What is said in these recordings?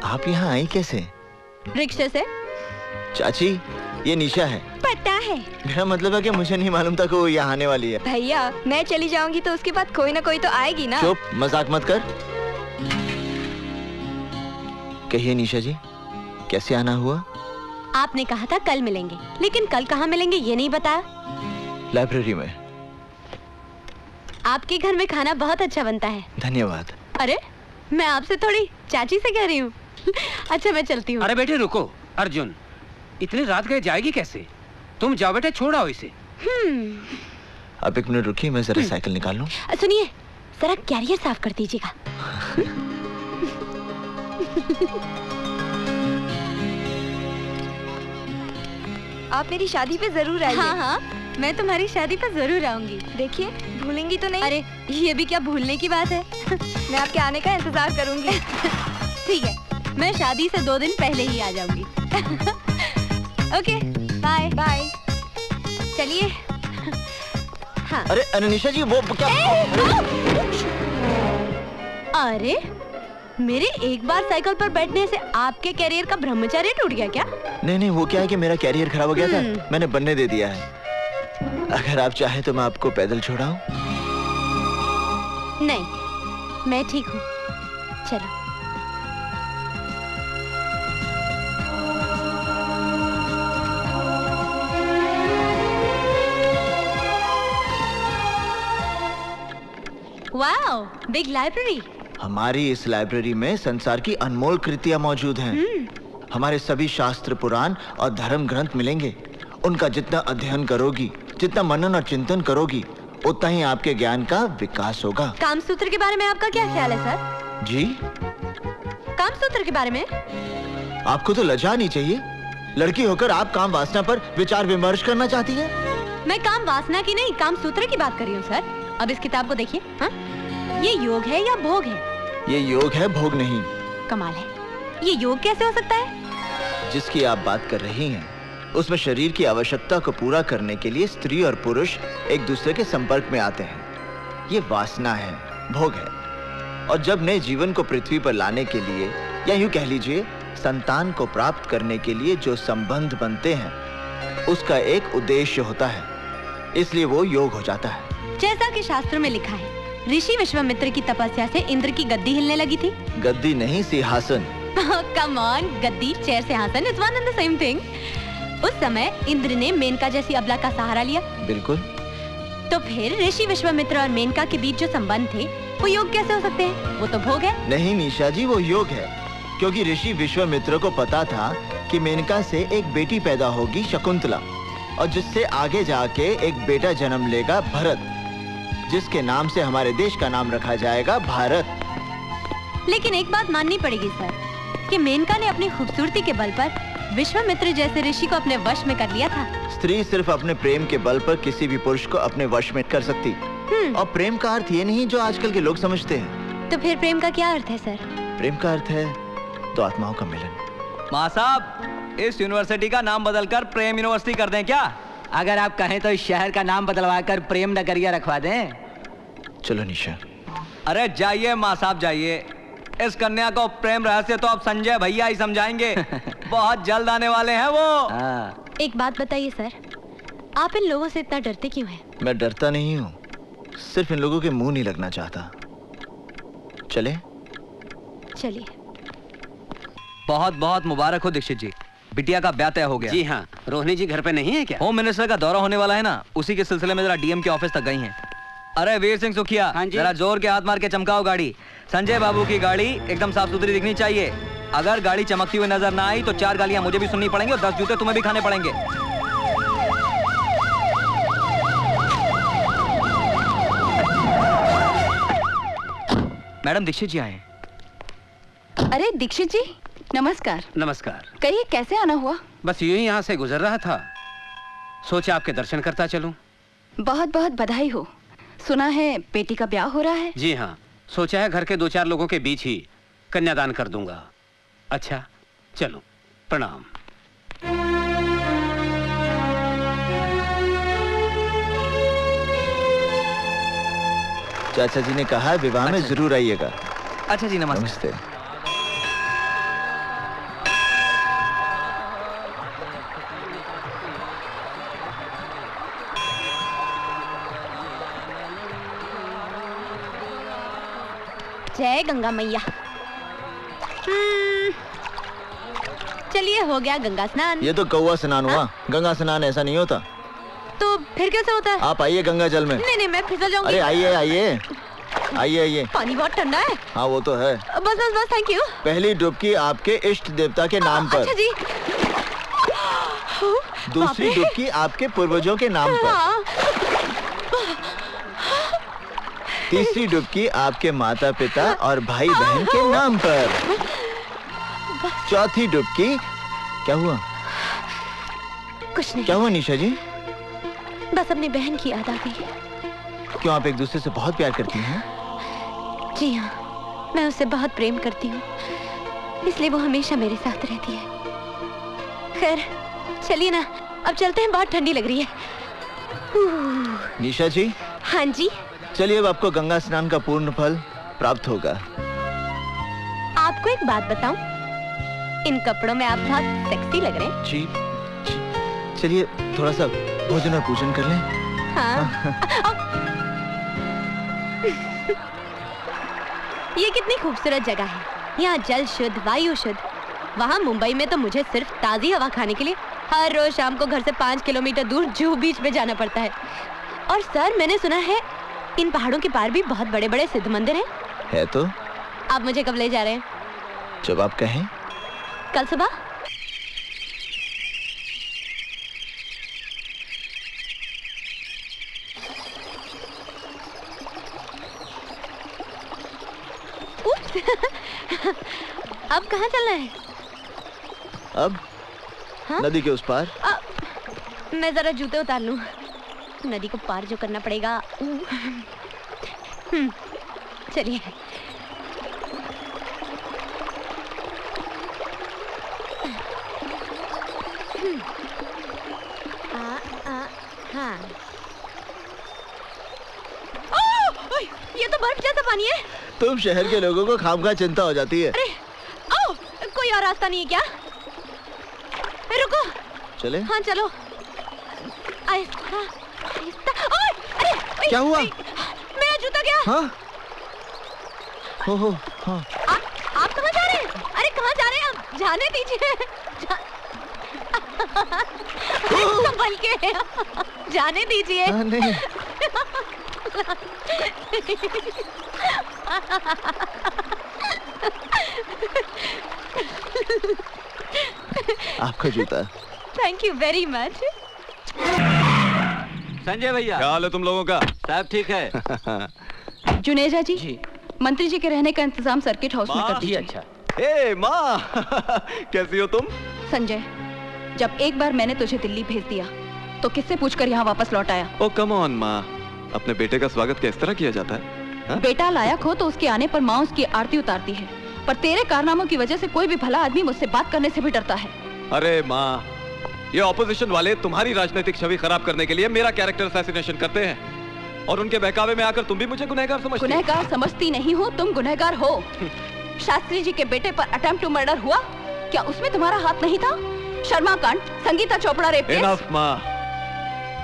आप यहाँ आई कैसे? रिक्शे से। चाची, ये निशा है। पता है। मेरा मतलब है कि मुझे नहीं मालूम था कि वो यहाँ आने वाली है। भैया, मैं चली जाऊंगी तो उसके बाद कोई ना कोई तो आएगी ना। चुप, मजाक मत कर। कहिए निशा जी, कैसे आना हुआ? आपने कहा था कल मिलेंगे, लेकिन कल कहाँ मिलेंगे ये नहीं बताया। लाइब्रेरी में। आपके घर में खाना बहुत अच्छा बनता है। धन्यवाद। अरे, मैं आपसे थोड़ी चाची से कह रही हूँ। अच्छा, मैं चलती हूँ। अरे बेटे रुको, अर्जुन, इतनी रात गए जाएगी कैसे? तुम जाओ बेटे, छोड़ आओ इसे। आप एक मिनट रुकिए, मैं जरा साइकिल निकाल लूं। सुनिए, जरा कैरियर साफ कर दीजिएगा। आप मेरी शादी पे जरूर आइए। हाँ हाँ, मैं तुम्हारी शादी पे जरूर आऊंगी। देखिए, भूलेंगी तो नहीं? अरे, ये भी क्या भूलने की बात है। मैं आपके आने का इंतजार करूंगी। ठीक है, मैं शादी से 2 दिन पहले ही आ जाऊंगी। Okay, bye bye. चलिए। हाँ। अरे अनिशा जी, वो क्या? अरे, मेरे एक बार साइकिल पर बैठने से आपके कैरियर का ब्रह्मचर्य टूट गया क्या? नहीं, वो क्या है कि मेरा कैरियर खराब हो गया था, मैंने बनने दे दिया है। अगर आप चाहें तो मैं आपको पैदल छोड़ाऊं? नहीं, मैं ठीक हूँ। चलो। Wow, big library. हमारी इस लाइब्रेरी में संसार की अनमोल कृतियां मौजूद हैं। हमारे सभी शास्त्र, पुराण और धर्म ग्रंथ मिलेंगे। उनका जितना अध्ययन करोगी, जितना मनन और चिंतन करोगी, उतना ही आपके ज्ञान का विकास होगा। कामसूत्र के बारे में आपका क्या ख्याल है सर? जी? कामसूत्र के बारे में? आपको तो लज्जा नहीं चाहिए। लड़की होकर आप काम वासना पर विचार विमर्श करना चाहती हैं? मैं काम वासना की नहीं, कामसूत्र की बात कर रही हूँ सर। अब इस किताब को देखिए। हाँ? ये योग है या भोग है? ये योग है, भोग नहीं। कमाल है, ये योग कैसे हो सकता है? जिसकी आप बात कर रही हैं, उसमें शरीर की आवश्यकता को पूरा करने के लिए स्त्री और पुरुष एक दूसरे के संपर्क में आते हैं। ये वासना है, भोग है। और जब नए जीवन को पृथ्वी पर लाने के लिए, या यूं कह लीजिए संतान को प्राप्त करने के लिए जो संबंध बनते हैं, उसका एक उद्देश्य होता है, इसलिए वो योग हो जाता है। जैसा कि शास्त्रों में लिखा है, ऋषि विश्वामित्र की तपस्या से इंद्र की गद्दी हिलने लगी थी। गद्दी नहीं, सिंहासन। कम ऑन, गद्दी, चेयर, सिंहासन, it's one and the same thing. उस समय इंद्र ने मेनका जैसी अबला का सहारा लिया। बिल्कुल। तो फिर ऋषि विश्वामित्र और मेनका के बीच जो संबंध थे, वो योग कैसे हो सकते हैं? वो तो भोग है। नहीं निशा जी, वो योग है, क्योंकि ऋषि विश्वामित्र को पता था कि मेनका से एक बेटी पैदा होगी, शकुंतला, और जिससे आगे जाके एक बेटा जन्म लेगा, भरत, जिसके नाम से हमारे देश का नाम रखा जाएगा भारत। लेकिन एक बात माननी पड़ेगी सर, कि मेनका ने अपनी खूबसूरती के बल पर विश्वामित्र जैसे ऋषि को अपने वश में कर लिया था। स्त्री सिर्फ अपने प्रेम के बल पर किसी भी पुरुष को अपने वश में कर सकती। और प्रेम का अर्थ ये नहीं जो आजकल के लोग समझते हैं। तो फिर प्रेम का क्या अर्थ है सर? प्रेम का अर्थ है तो आत्माओं का मिलन। माँ साहब, इस यूनिवर्सिटी का नाम बदलकर प्रेम यूनिवर्सिटी कर दें क्या? अगर आप कहें तो इस शहर का नाम बदलवा कर प्रेम नगरिया रखवा दें। चलो निशा। अरे जाइए माँ साहब, जाइए। इस कन्या को प्रेम रहस्य तो अब संजय भैया ही समझाएंगे। बहुत जल्द आने वाले हैं वो। एक बात बताइए सर, आप इन लोगों से इतना डरते क्यों हैं? मैं डरता नहीं हूँ, सिर्फ इन लोगों के मुंह नहीं लगना चाहता। चले? चलिए। बहुत बहुत मुबारक हो दीक्षित जी, बिटिया का ब्याह तय हो गया। जी हाँ, रोहिणी जी घर पे नहीं है क्या? होम मिनिस्टर का दौरा होने वाला है ना, उसी के सिलसिले में जरा डीएम के ऑफिस तक गई हैं। अरे वीर सिंह सुखिया, हाँ जी। जरा जोर के हाथ मार के चमकाओ गाड़ी। संजय बाबू की गाड़ी एकदम साफ सुथरी दिखनी चाहिए। अगर गाड़ी चमकती हुई नजर ना आई तो 4 गालियां मुझे भी सुननी पड़ेंगी और 10 जूते तुम्हें भी खाने पड़ेंगे। मैडम दीक्षित जी आए। अरे दीक्षित जी, नमस्कार। नमस्कार। कहिए कैसे आना हुआ? बस यूं ही यहाँ से गुजर रहा था, सोचा आपके दर्शन करता चलूं। बहुत बहुत बधाई हो। सुना है बेटी का ब्याह हो रहा है? जी हाँ, सोचा है घर के 2-4 लोगों के बीच ही कन्यादान कर दूंगा। अच्छा चलो, प्रणाम। चाचा जी ने कहा विवाह में जरूर आइएगा। अच्छा जी, नमस्ते। जय गंगा मैया। चलिए हो गया गंगा स्नान। ये तो कौवा स्नान हुआ, गंगा स्नान ऐसा नहीं होता। तो फिर कैसे होता है? आप आइए गंगा जल में। नहीं मैं फिसल जाऊंगी। अरे आइए आइए आइए आइए। पानी बहुत ठंडा है। हाँ वो तो है। बस बस बस, थैंक यू। पहली डुबकी आपके इष्ट देवता के नाम पर। अच्छा जी। दूसरी डुबकी आपके पूर्वजों के नाम पर। हाँ। तीसरी डुबकी आपके माता पिता और भाई बहन के नाम पर। चौथी डुबकी। क्या हुआ? कुछ नहीं। क्या हुआ निशा जी? बस अपनी बहन की याद आ गई। क्यों, आप एक दूसरे से बहुत प्यार करती हैं? जी हाँ, मैं उससे बहुत प्रेम करती हूँ, इसलिए वो हमेशा मेरे साथ रहती है। खैर चलिए ना, अब चलते हैं, बहुत ठंडी लग रही है। निशा जी। हाँ जी। चलिए, अब आपको गंगा स्नान का पूर्ण फल प्राप्त होगा। आपको एक बात बताऊं, इन कपड़ों में आप बहुत सेक्सी लग रहे हैं। जी, चलिए थोड़ा सा भोजन और पूजन कर लें। हाँ। ये कितनी खूबसूरत जगह है। यहाँ जल शुद्ध, वायु शुद्ध। वहाँ मुंबई में तो मुझे सिर्फ ताज़ी हवा खाने के लिए हर रोज शाम को घर से 5 किलोमीटर दूर जुहू बीच पे जाना पड़ता है। और सर, मैंने सुना है इन पहाड़ों के पार भी बहुत बड़े बड़े सिद्ध मंदिर हैं। है तो। आप मुझे कब ले जा रहे हैं? जब आप कहें। कल सुबह? अब कहाँ चलना है? अब हाँ? नदी के उस पार। मैं जरा जूते उतार लूं। नदी को पार जो करना पड़ेगा। चलिए। हाँ। ये तो बर्फ जैसा पानी है। तुम शहर के लोगों को खामखा चिंता हो जाती है। अरे कोई और रास्ता नहीं है क्या? रुको। चले? हाँ चलो। आहिस्ता आहिस्ता। अरे क्या हुआ? मेरा जूता गया। हाँ? हो हाँ। आप कहाँ जा रहे हैं? अरे कहाँ जा रहे हैं आप? जाने दीजिए। संभल के जाने दीजिए। नहीं। आपका जूता। Thank you very much. Sanjay भैया, क्या हाल है तुम लोगों का? सब ठीक है। जुनेजा जी, मंत्री जी के रहने का इंतजाम सर्किट हाउस में कर दीजिए। अच्छा। हे माँ, कैसी हो तुम? संजय, जब एक बार मैंने तुझे दिल्ली भेज दिया तो किससे पूछकर यहाँ वापस लौट आया? ओ कम ऑन माँ, अपने बेटे का स्वागत किस तरह किया जाता है? हा? बेटा लायक हो तो उसके आने पर माँ उसकी आरती उतारती है, पर तेरे कारनामों की वजह से कोई भी भला आदमी मुझसे बात करने से भी डरता है। अरे माँ, ये ऑपोजिशन वाले तुम्हारी राजनीतिक छवि खराब करने के लिए मेरा कैरेक्टर असैसिनेशन करते हैं, और उनके बहकावे में आकर तुम भी मुझे गुनहगार समझती हो। गुनहगार समझती नहीं हो, तुम गुनहगार हो। शास्त्री जी के बेटे पर अटेम्प्ट टू मर्डर हुआ, क्या उसमें तुम्हारा हाथ नहीं था? शर्मा कांड, Sangeeta Chopra rape case. Enough माँ,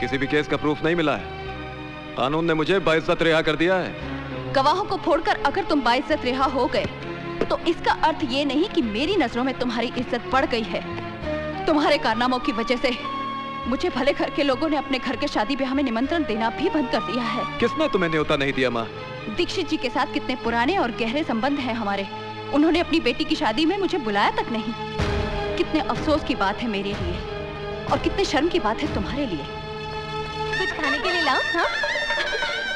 किसी भी केस का प्रूफ नहीं मिला है। कानून ने मुझे बाइज्जत रिहा कर दिया है। गवाहों को फोड़कर अगर तुम बाइज्जत रिहा हो गए तो इसका अर्थ ये नहीं कि मेरी नजरों में तुम्हारी इज्जत बढ़ गई है। तुम्हारे कारनामों की वजह से मुझे भले घर के लोगों ने अपने घर के शादी ब्याह में निमंत्रण देना भी बंद कर दिया है। किसने तुम्हें न्योता नहीं दिया माँ? दीक्षित जी के साथ कितने पुराने और गहरे संबंध हैं हमारे, उन्होंने अपनी बेटी की शादी में मुझे बुलाया तक नहीं। कितने अफसोस की बात है मेरे लिए, और कितने शर्म की बात है तुम्हारे लिए। कुछ खाने के लिए लाऊं? हाँ?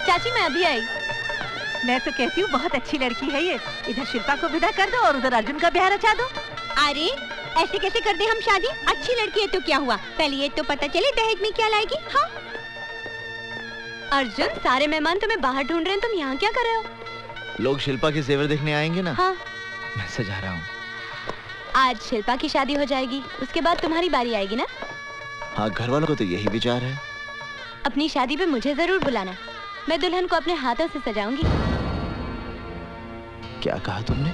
चाची मैं अभी आई। मैं तो कहती हूँ बहुत अच्छी लड़की है ये। इधर शिल्पा को विदा कर दो और उधर अर्जुन का ब्याह रचा दो। अरे ऐसे कैसे कर दे हम शादी? अच्छी लड़की है तो क्या हुआ, पहले ये तो पता चले दहेज में क्या लाएगी। हाँ अर्जुन, सारे मेहमान तुम्हें बाहर ढूंढ रहे हैं, तुम यहाँ क्या कर रहे हो? लोग शिल्पा के जेवर देखने आएंगे ना। हाँ। मैं सजा रहा हूँ। आज शिल्पा की शादी हो जाएगी, उसके बाद तुम्हारी बारी आएगी ना। हाँ, घर वालों को तो यही विचार है। अपनी शादी पे मुझे जरूर बुलाना, मैं दुल्हन को अपने हाथों से सजाऊंगी। क्या कहा तुमने?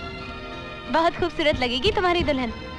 बहुत खूबसूरत लगेगी तुम्हारी दुल्हन।